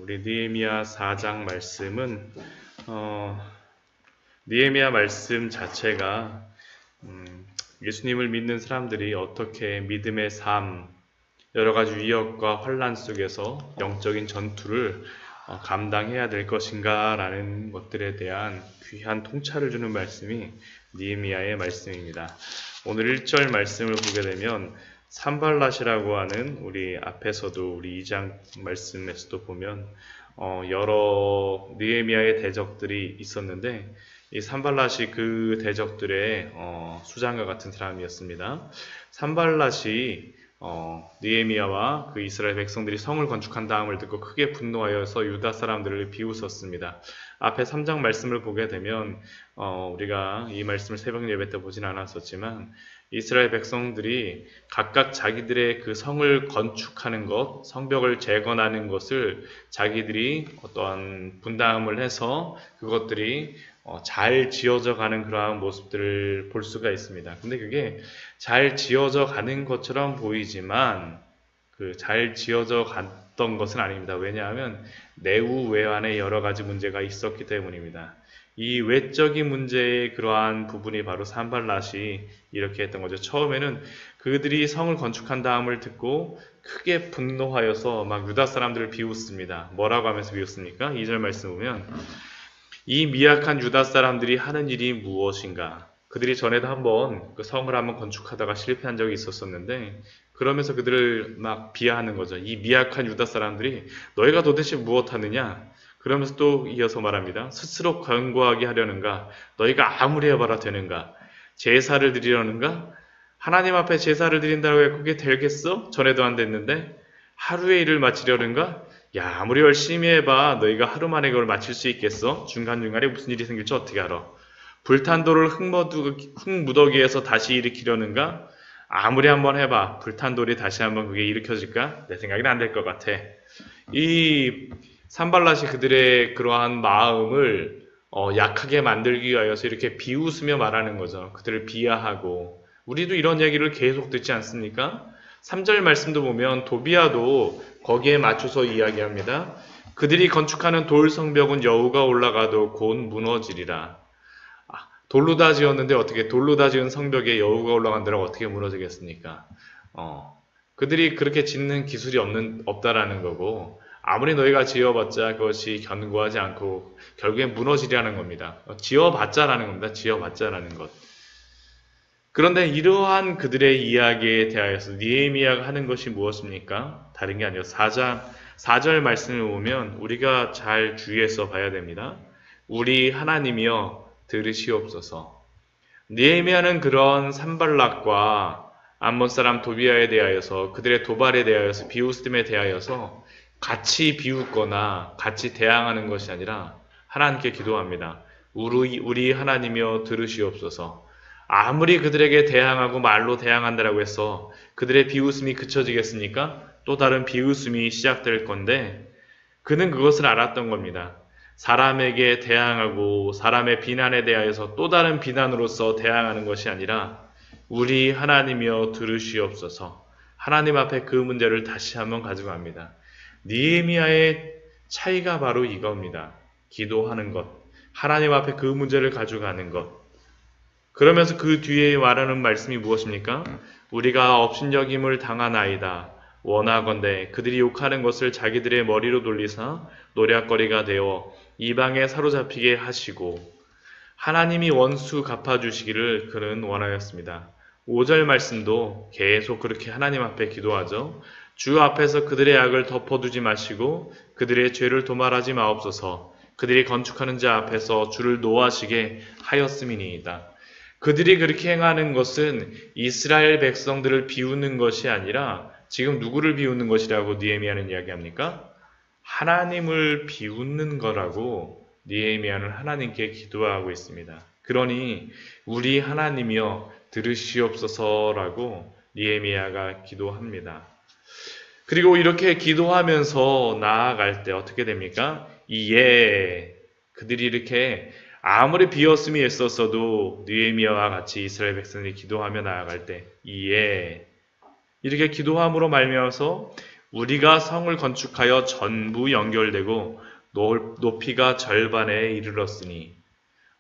우리 느헤미야 4장 말씀은 느헤미야 말씀 자체가 예수님을 믿는 사람들이 어떻게 믿음의 삶, 여러 가지 위협과 환란 속에서 영적인 전투를 감당해야 될 것인가 라는 것들에 대한 귀한 통찰을 주는 말씀이 느헤미야의 말씀입니다. 오늘 1절 말씀을 보게 되면 산발랏이라고 하는 우리 앞에서도 우리 2장 말씀에서도 보면 여러 느헤미야의 대적들이 있었는데 이 산발랏이 그 대적들의 수장과 같은 사람이었습니다. 산발랏이 느헤미야와 그 이스라엘 백성들이 성을 건축한 다음을 듣고 크게 분노하여서 유다 사람들을 비웃었습니다. 앞에 3장 말씀을 보게 되면 우리가 이 말씀을 새벽 예배 때 보진 않았었지만 이스라엘 백성들이 각각 자기들의 그 성을 건축하는 것, 성벽을 재건하는 것을 자기들이 어떠한 분담을 해서 그것들이 잘 지어져 가는 그러한 모습들을 볼 수가 있습니다. 근데 그게 잘 지어져 가는 것처럼 보이지만 그 잘 지어져 갔던 것은 아닙니다. 왜냐하면 내후 외환에 여러 가지 문제가 있었기 때문입니다. 이 외적인 문제의 그러한 부분이 바로 산발랏이 이렇게 했던 거죠. 처음에는 그들이 성을 건축한 다음을 듣고 크게 분노하여서 막 유다 사람들을 비웃습니다. 뭐라고 하면서 비웃습니까? 2절 말씀 보면 이 미약한 유다 사람들이 하는 일이 무엇인가? 그들이 전에도 한번 그 성을 한번 건축하다가 실패한 적이 있었었는데 그러면서 그들을 막 비하하는 거죠. 이 미약한 유다 사람들이 너희가 도대체 무엇하느냐? 그러면서 또 이어서 말합니다. 스스로 견고하게 하려는가? 너희가 아무리 해봐라 되는가? 제사를 드리려는가? 하나님 앞에 제사를 드린다고 해서 그게 되겠어? 전에도 안 됐는데 하루의 일을 마치려는가? 야, 아무리 열심히 해봐. 너희가 하루 만에 그걸 마칠 수 있겠어? 중간중간에 무슨 일이 생길지 어떻게 알아? 불탄 돌을 흙무더기에서 다시 일으키려는가? 아무리 한번 해봐. 불탄 돌이 다시 한번 그게 일으켜질까? 내 생각에는 안 될 것 같아. 이 산발랏이 그들의 그러한 마음을 약하게 만들기 위하여서 이렇게 비웃으며 말하는 거죠. 그들을 비하하고. 우리도 이런 얘기를 계속 듣지 않습니까? 3절 말씀도 보면 도비아도 거기에 맞춰서 이야기합니다. 그들이 건축하는 돌 성벽은 여우가 올라가도 곧 무너지리라. 돌로 다 지었는데 어떻게 돌로 다 지은 성벽에 여우가 올라간다고 어떻게 무너지겠습니까? 그들이 그렇게 짓는 기술이 없다라는 거고 아무리 너희가 지어봤자 그것이 견고하지 않고 결국엔 무너지리라는 겁니다. 지어봤자라는 겁니다. 지어봤자라는 것. 그런데 이러한 그들의 이야기에 대하여서 느헤미야가 하는 것이 무엇입니까? 다른 게 아니라 4절 말씀을 보면 우리가 잘 주의해서 봐야 됩니다. 우리 하나님이여 들으시옵소서. 느헤미야는 그런 산발락과 암몬 사람 도비아에 대하여서 그들의 도발에 대하여서 비웃음에 대하여서 같이 비웃거나 같이 대항하는 것이 아니라 하나님께 기도합니다. 우리 하나님이여 들으시옵소서. 아무리 그들에게 대항하고 말로 대항한다라고 해서 그들의 비웃음이 그쳐지겠습니까? 또 다른 비웃음이 시작될 건데 그는 그것을 알았던 겁니다. 사람에게 대항하고 사람의 비난에 대하여서 또 다른 비난으로서 대항하는 것이 아니라 우리 하나님이여 들으시옵소서. 하나님 앞에 그 문제를 다시 한번 가지고 갑니다. 느헤미야의 차이가 바로 이겁니다. 기도하는 것, 하나님 앞에 그 문제를 가져가는 것. 그러면서 그 뒤에 말하는 말씀이 무엇입니까? 우리가 업신여김을 당하나이다. 원하건대 그들이 욕하는 것을 자기들의 머리로 돌리사 노략거리가 되어 이방에 사로잡히게 하시고 하나님이 원수 갚아주시기를 그는 원하였습니다. 5절 말씀도 계속 그렇게 하나님 앞에 기도하죠. 주 앞에서 그들의 악을 덮어두지 마시고 그들의 죄를 도말하지 마옵소서. 그들이 건축하는 자 앞에서 주를 노하시게 하였음이니이다. 그들이 그렇게 행하는 것은 이스라엘 백성들을 비우는 것이 아니라 지금 누구를 비웃는 것이라고 느헤미야는 이야기합니까? 하나님을 비웃는 거라고 느헤미야는 하나님께 기도하고 있습니다. 그러니 우리 하나님이여 들으시옵소서라고 느헤미야가 기도합니다. 그리고 이렇게 기도하면서 나아갈 때 어떻게 됩니까? 그들이 이렇게 아무리 비었음이 있었어도 느헤미야와 같이 이스라엘 백성들이 기도하며 나아갈 때 이렇게 기도함으로 말미암아서 우리가 성을 건축하여 전부 연결되고 높이가 절반에 이르렀으니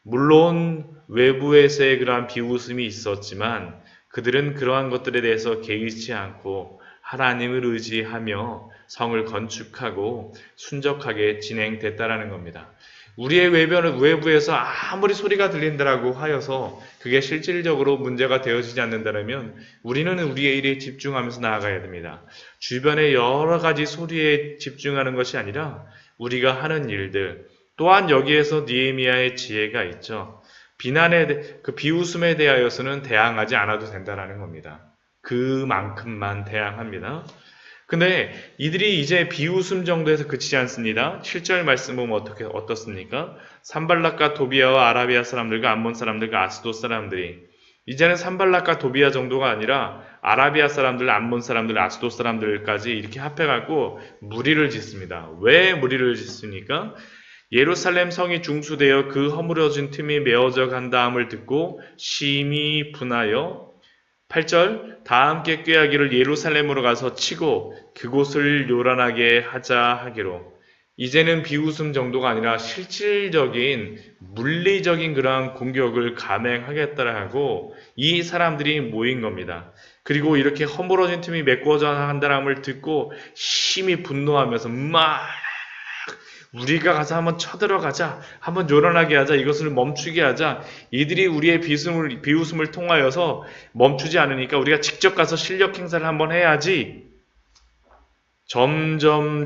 물론 외부에서의 그러한 비웃음이 있었지만 그들은 그러한 것들에 대해서 개의치 않고 하나님을 의지하며 성을 건축하고 순적하게 진행됐다라는 겁니다. 우리의 외부에서 아무리 소리가 들린다라고 하여서 그게 실질적으로 문제가 되어지지 않는다면 우리는 우리의 일에 집중하면서 나아가야 됩니다. 주변의 여러 가지 소리에 집중하는 것이 아니라 우리가 하는 일들, 또한 여기에서 느헤미야의 지혜가 있죠. 그 비웃음에 대하여서는 대항하지 않아도 된다라는 겁니다. 그만큼만 대항합니다. 근데 이들이 이제 비웃음 정도에서 그치지 않습니다. 7절 말씀 보면 어떻습니까? 산발락과 도비아와 아라비아 사람들과 암몬 사람들과 아스돗 사람들이 이제는 산발락과 도비아 정도가 아니라 아라비아 사람들, 암몬 사람들, 아스돗 사람들까지 이렇게 합해갖고 무리를 짓습니다. 왜 무리를 짓습니까? 예루살렘 성이 중수되어 그 허물어진 틈이 메어져 간다함을 듣고 심히 분하여 8절 다 함께 꾀하기를 예루살렘으로 가서 치고 그곳을 요란하게 하자 하기로 이제는 비웃음 정도가 아니라 실질적인 물리적인 그러한 공격을 감행하겠다라 하고 이 사람들이 모인 겁니다. 그리고 이렇게 허물어진 틈이 메꿔져 간다함을 듣고 심히 분노하면서 막 우리가 가서 한번 쳐들어가자, 한번 요란하게 하자, 이것을 멈추게 하자. 이들이 우리의 비웃음을 통하여서 멈추지 않으니까 우리가 직접 가서 실력 행사를 한번 해야지. 점점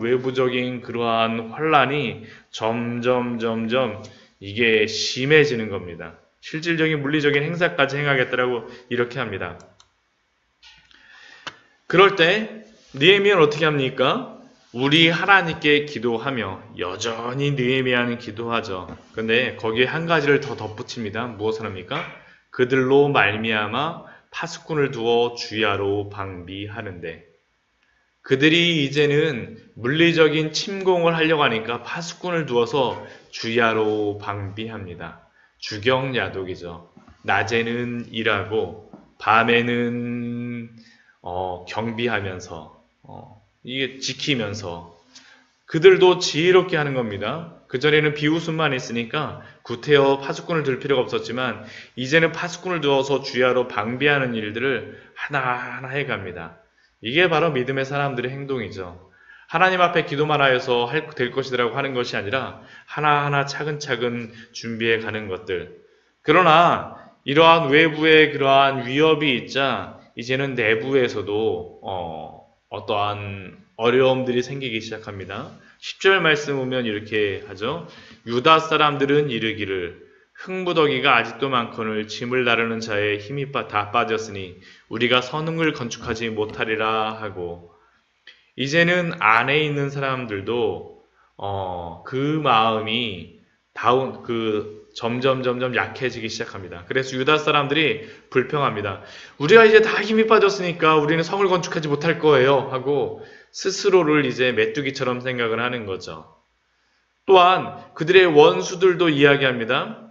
외부적인 그러한 환란이 점점 이게 심해지는 겁니다. 실질적인 물리적인 행사까지 행하겠다라고 이렇게 합니다. 그럴 때 느헤미야는 어떻게 합니까? 우리 하나님께 기도하며 여전히 느헤미야는 기도하죠. 근데 거기에 한 가지를 더 덧붙입니다. 무엇을 합니까? 그들로 말미암아 파수꾼을 두어 주야로 방비하는데 그들이 이제는 물리적인 침공을 하려고 하니까 파수꾼을 두어서 주야로 방비합니다. 주경야독이죠. 낮에는 일하고 밤에는 경비하면서 이게 지키면서 그들도 지혜롭게 하는 겁니다. 그전에는 비웃음만 있으니까 구태여 파수꾼을 들 필요가 없었지만 이제는 파수꾼을 두어서 주야로 방비하는 일들을 하나하나 해갑니다. 이게 바로 믿음의 사람들의 행동이죠. 하나님 앞에 기도만 하여서 될 것이라고 하는 것이 아니라 하나하나 차근차근 준비해 가는 것들. 그러나 이러한 외부의 그러한 위협이 있자 이제는 내부에서도 어떠한 어려움들이 생기기 시작합니다. 10절 말씀 보면 이렇게 하죠. 유다 사람들은 이르기를 흙무더기가 아직도 많거늘 짐을 나르는 자의 힘이 다 빠졌으니 우리가 선흥을 건축하지 못하리라 하고 이제는 안에 있는 사람들도 그 마음이 점점 약해지기 시작합니다. 그래서 유다 사람들이 불평합니다. 우리가 이제 다 힘이 빠졌으니까 우리는 성을 건축하지 못할 거예요 하고 스스로를 이제 메뚜기처럼 생각을 하는 거죠. 또한 그들의 원수들도 이야기합니다.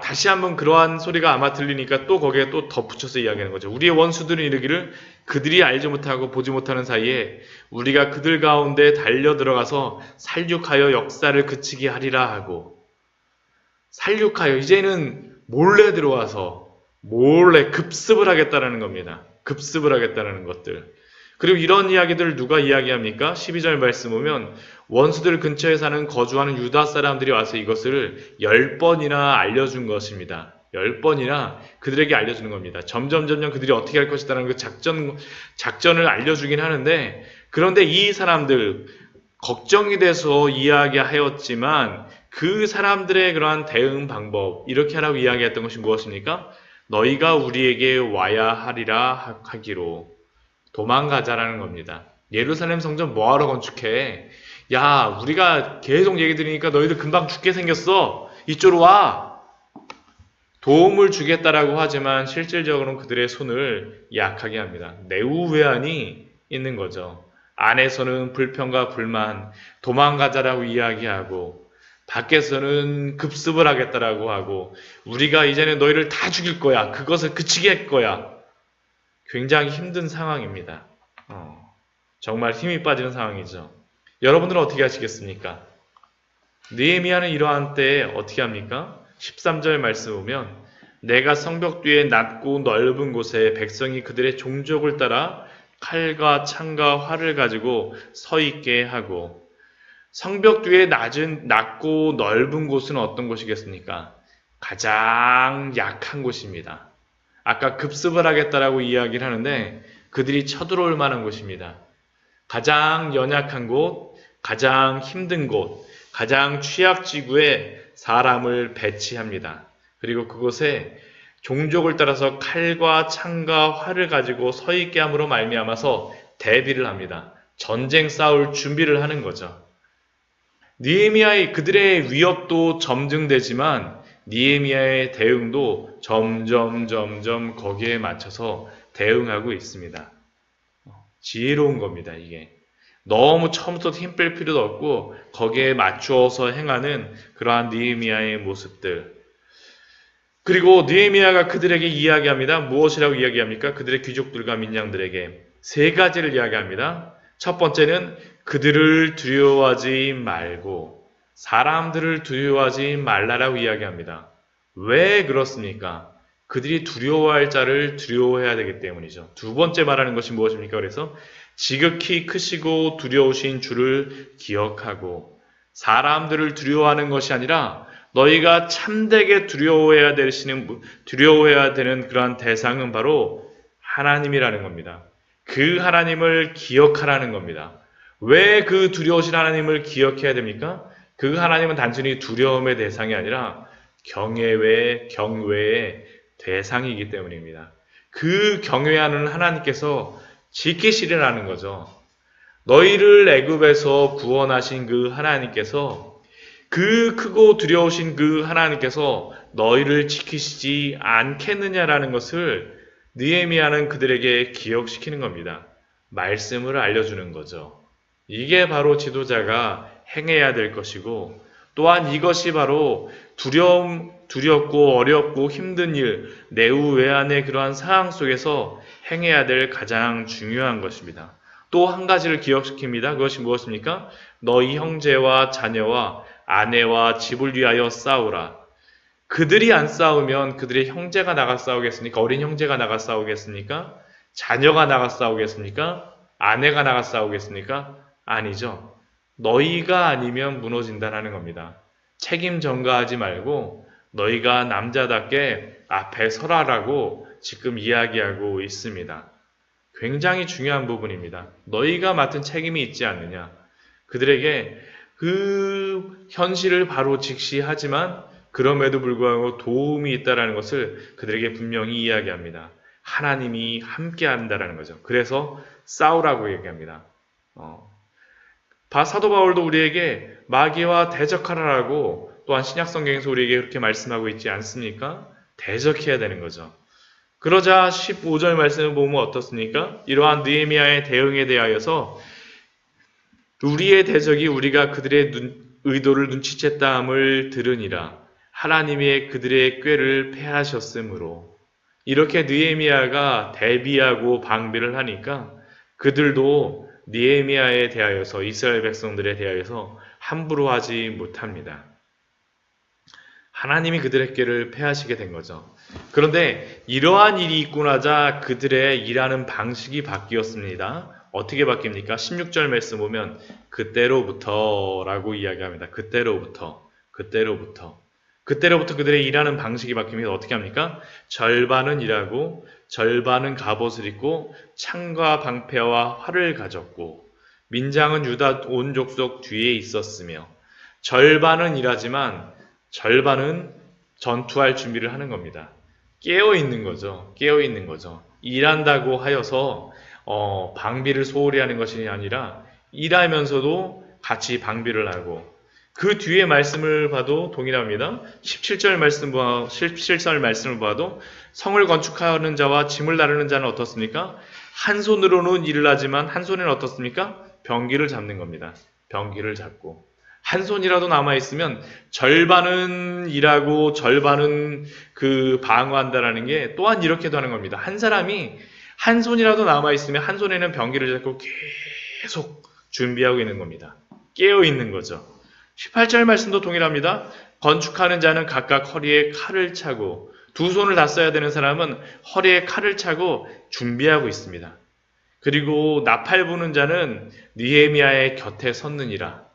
다시 한번 그러한 소리가 아마 들리니까 또 거기에 또 덧붙여서 이야기하는 거죠. 우리의 원수들은 이르기를 그들이 알지 못하고 보지 못하는 사이에 우리가 그들 가운데 달려 들어가서 살육하여 역사를 그치게 하리라 하고 살육하여 이제는 몰래 들어와서 몰래 급습을 하겠다는 겁니다. 급습을 하겠다는 것들. 그리고 이런 이야기들을 누가 이야기합니까? 12절 말씀 보면 원수들 근처에 사는 거주하는 유다 사람들이 와서 이것을 10번이나 알려준 것입니다. 10번이나 그들에게 알려주는 겁니다. 점점 그들이 어떻게 할 것이다라는 그 작전을 알려주긴 하는데 그런데 이 사람들 걱정이 돼서 이야기하였지만 그 사람들의 그러한 대응 방법 이렇게 하라고 이야기했던 것이 무엇입니까? 너희가 우리에게 와야 하리라 하기로 도망가자라는 겁니다. 예루살렘 성전 뭐하러 건축해? 야, 우리가 계속 얘기 들으니까 너희들 금방 죽게 생겼어. 이쪽으로 와. 도움을 주겠다라고 하지만 실질적으로는 그들의 손을 약하게 합니다. 내우외환이 있는 거죠. 안에서는 불평과 불만, 도망가자라고 이야기하고 밖에서는 급습을 하겠다라고 하고 우리가 이제는 너희를 다 죽일 거야. 그것을 그치게 할 거야. 굉장히 힘든 상황입니다. 정말 힘이 빠지는 상황이죠. 여러분들은 어떻게 하시겠습니까? 느헤미야는 이러한 때에 어떻게 합니까? 13절 말씀 보면 내가 성벽 뒤에 낮고 넓은 곳에 백성이 그들의 종족을 따라 칼과 창과 활을 가지고 서 있게 하고, 성벽 뒤에 낮고 넓은 곳은 어떤 곳이겠습니까? 가장 약한 곳입니다. 아까 급습을 하겠다라고 이야기를 하는데 그들이 쳐들어올 만한 곳입니다. 가장 연약한 곳, 가장 힘든 곳, 가장 취약지구에 사람을 배치합니다. 그리고 그곳에 종족을 따라서 칼과 창과 활을 가지고 서 있게 함으로 말미암아서 대비를 합니다. 전쟁 싸울 준비를 하는 거죠. 느헤미야의 그들의 위협도 점증되지만 느헤미야의 대응도 점점 거기에 맞춰서 대응하고 있습니다. 지혜로운 겁니다, 이게. 너무 처음부터 힘 뺄 필요도 없고 거기에 맞추어서 행하는 그러한 느헤미야의 모습들. 그리고 느헤미야가 그들에게 이야기합니다. 무엇이라고 이야기합니까? 그들의 귀족들과 민장들에게 세 가지를 이야기합니다. 첫 번째는 그들을 두려워하지 말고 사람들을 두려워하지 말라라고 이야기합니다. 왜 그렇습니까? 그들이 두려워할 자를 두려워해야 되기 때문이죠. 두 번째 말하는 것이 무엇입니까? 그래서 지극히 크시고 두려우신 주를 기억하고, 사람들을 두려워하는 것이 아니라 너희가 참되게 두려워해야 되는 그러한 대상은 바로 하나님이라는 겁니다. 그 하나님을 기억하라는 겁니다. 왜 그 두려우신 하나님을 기억해야 됩니까? 그 하나님은 단순히 두려움의 대상이 아니라 경외의 대상이기 때문입니다. 그 경외하는 하나님께서 지키시리라는 거죠. 너희를 애굽에서 구원하신 그 하나님께서, 그 크고 두려우신 그 하나님께서 너희를 지키시지 않겠느냐라는 것을 느헤미야는 그들에게 기억시키는 겁니다. 말씀을 알려주는 거죠. 이게 바로 지도자가 행해야 될 것이고, 또한 이것이 바로 두렵고 어렵고 힘든 일, 내후외환의 그러한 상황 속에서 행해야 될 가장 중요한 것입니다. 또 한 가지를 기억시킵니다. 그것이 무엇입니까? 너희 형제와 자녀와 아내와 집을 위하여 싸우라. 그들이 안 싸우면 그들의 형제가 나가 싸우겠습니까? 어린 형제가 나가 싸우겠습니까? 자녀가 나가 싸우겠습니까? 아내가 나가 싸우겠습니까? 아니죠. 너희가 아니면 무너진다는 겁니다. 책임 전가하지 말고 너희가 남자답게 앞에 서라라고 지금 이야기하고 있습니다. 굉장히 중요한 부분입니다. 너희가 맡은 책임이 있지 않느냐. 그들에게 그 현실을 바로 직시하지만 그럼에도 불구하고 도움이 있다는 것을 그들에게 분명히 이야기합니다. 하나님이 함께 한다는 거죠. 그래서 싸우라고 얘기합니다. 사도 바울도 우리에게 마귀와 대적하라라고 또한 신약성경에서 우리에게 그렇게 말씀하고 있지 않습니까? 대적해야 되는 거죠. 그러자 15절 말씀을 보면 어떻습니까? 이러한 느헤미야의 대응에 대하여서 우리의 대적이 우리가 그들의 의도를 눈치챘다함을 들으니라. 하나님이 그들의 꾀를 패하셨으므로. 이렇게 느헤미야가 대비하고 방비를 하니까 그들도 느헤미야에 대하여서, 이스라엘 백성들에 대하여서 함부로 하지 못합니다. 하나님이 그들의 꾀를 패하시게 된 거죠. 그런데 이러한 일이 있고 나자 그들의 일하는 방식이 바뀌었습니다. 어떻게 바뀝니까? 16절 말씀 보면 그때로부터 라고 이야기합니다. 그때로부터 그들의 일하는 방식이 바뀌면서 어떻게 합니까? 절반은 일하고 절반은 갑옷을 입고 창과 방패와 활을 가졌고, 민장은 유다 온 족속 뒤에 있었으며, 절반은 일하지만 절반은 전투할 준비를 하는 겁니다. 깨어 있는 거죠. 일한다고 하여서 방비를 소홀히 하는 것이 아니라 일하면서도 같이 방비를 하고, 그 뒤에 말씀을 봐도 동일합니다. 17절 말씀을 봐도 성을 건축하는 자와 짐을 나르는 자는 어떻습니까? 한 손으로는 일을 하지만 한 손에는 어떻습니까? 병기를 잡는 겁니다. 병기를 잡고. 한 손이라도 남아있으면 절반은 일하고 절반은 방어한다라는 게 또한 이렇게도 하는 겁니다. 한 사람이 한 손이라도 남아있으면 한 손에는 병기를 잡고 계속 준비하고 있는 겁니다. 깨어 있는 거죠. 18절 말씀도 동일합니다. 건축하는 자는 각각 허리에 칼을 차고 두 손을 다 써야 되는 사람은 허리에 칼을 차고 준비하고 있습니다. 그리고 나팔 부는 자는 느헤미야의 곁에 섰느니라.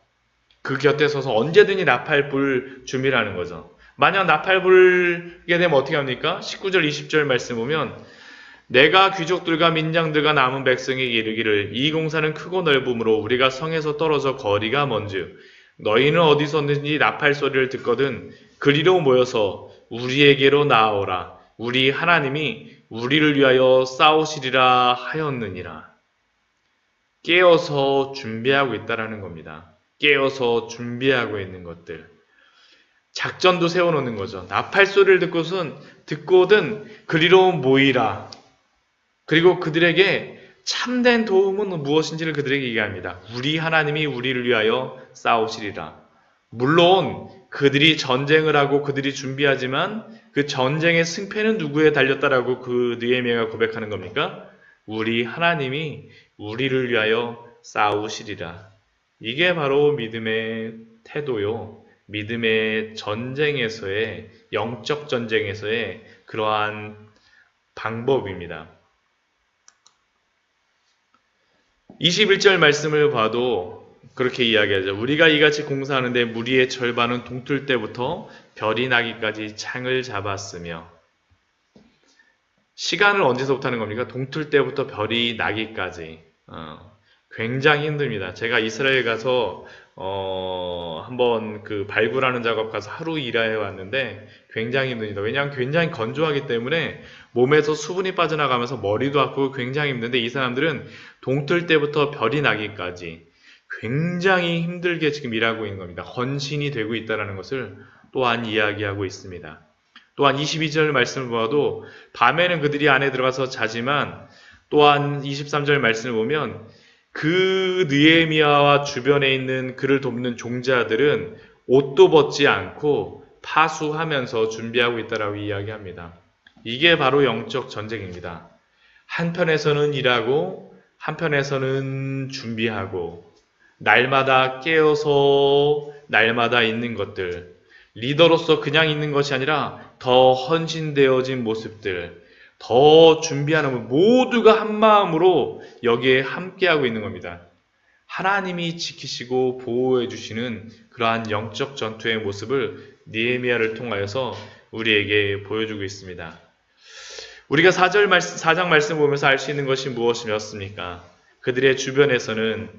그 곁에 서서 언제든지 나팔 불 준비를 하는 거죠. 만약 나팔 불게 되면 어떻게 합니까? 19절 20절 말씀 보면 내가 귀족들과 민장들과 남은 백성에게 이르기를 이 공사는 크고 넓음으로 우리가 성에서 떨어져 거리가 먼즉 너희는 어디서든지 나팔 소리를 듣거든 그리로 모여서 우리에게로 나아오라. 우리 하나님이 우리를 위하여 싸우시리라 하였느니라. 깨어서 준비하고 있다라는 겁니다. 깨어서 준비하고 있는 것들. 작전도 세워놓는 거죠. 나팔 소리를 듣고든 그리로 모이라. 그리고 그들에게 참된 도움은 무엇인지를 그들에게 얘기합니다. 우리 하나님이 우리를 위하여 싸우시리라. 물론 그들이 전쟁을 하고 그들이 준비하지만 그 전쟁의 승패는 누구에 달렸다라고 그 느헤미야가 고백하는 겁니까? 우리 하나님이 우리를 위하여 싸우시리라. 이게 바로 믿음의 태도요. 믿음의 전쟁에서의 영적 전쟁에서의 그러한 방법입니다. 21절 말씀을 봐도 그렇게 이야기하죠. 우리가 이같이 공사하는데 무리의 절반은 동틀 때부터 별이 나기까지 창을 잡았으며 시간을 언제서부터 하는 겁니까? 동틀 때부터 별이 나기까지. 굉장히 힘듭니다. 제가 이스라엘 가서 한번 그 발굴하는 작업 가서 하루 일해 왔는데 굉장히 힘듭니다. 왜냐하면 굉장히 건조하기 때문에 몸에서 수분이 빠져나가면서 머리도 아프고 굉장히 힘든데 이 사람들은 동틀 때부터 별이 나기까지 굉장히 힘들게 지금 일하고 있는 겁니다. 헌신이 되고 있다는 것을 또한 이야기하고 있습니다. 또한 22절 말씀을 보아도 밤에는 그들이 안에 들어가서 자지만 또한 23절 말씀을 보면 그 느헤미야와 주변에 있는 그를 돕는 종자들은 옷도 벗지 않고 파수하면서 준비하고 있다라고 이야기합니다. 이게 바로 영적 전쟁입니다. 한편에서는 일하고 한편에서는 준비하고 날마다 깨어서 날마다 있는 것들, 리더로서 그냥 있는 것이 아니라 더 헌신되어진 모습들, 더 준비하는 모두가 한 마음으로 여기에 함께하고 있는 겁니다. 하나님이 지키시고 보호해 주시는 그러한 영적 전투의 모습을 느헤미야를 통하여서 우리에게 보여주고 있습니다. 우리가 4장 말씀 보면서 알 수 있는 것이 무엇이었습니까? 그들의 주변에서는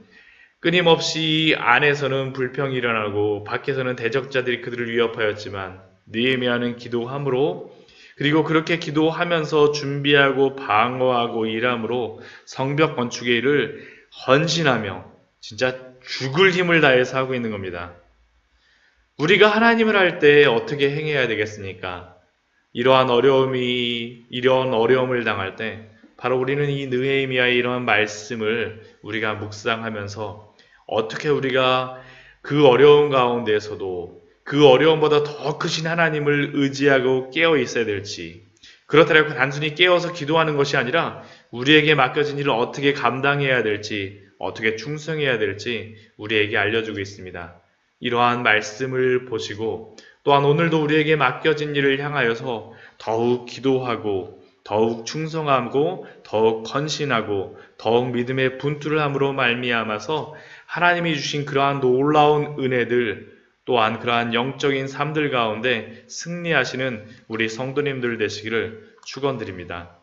끊임없이 안에서는 불평이 일어나고 밖에서는 대적자들이 그들을 위협하였지만 느헤미야는 기도함으로 그리고 그렇게 기도하면서 준비하고 방어하고 일함으로 성벽 건축의 일을 헌신하며 진짜 죽을 힘을 다해서 하고 있는 겁니다. 우리가 하나님을 할 때 어떻게 행해야 되겠습니까? 이러한 어려움을 당할 때 바로 우리는 이 느헤미야의 이러한 말씀을 우리가 묵상하면서 어떻게 우리가 그 어려움 가운데에서도 그 어려움보다 더 크신 하나님을 의지하고 깨어 있어야 될지, 그렇다고 단순히 깨어서 기도하는 것이 아니라 우리에게 맡겨진 일을 어떻게 감당해야 될지, 어떻게 충성해야 될지 우리에게 알려주고 있습니다. 이러한 말씀을 보시고 또한 오늘도 우리에게 맡겨진 일을 향하여서 더욱 기도하고 더욱 충성하고 더욱 헌신하고 더욱 믿음의 분투를 함으로 말미암아서 하나님이 주신 그러한 놀라운 은혜들 또한 그러한 영적인 삶들 가운데 승리하시는 우리 성도님들 되시기를 축원드립니다.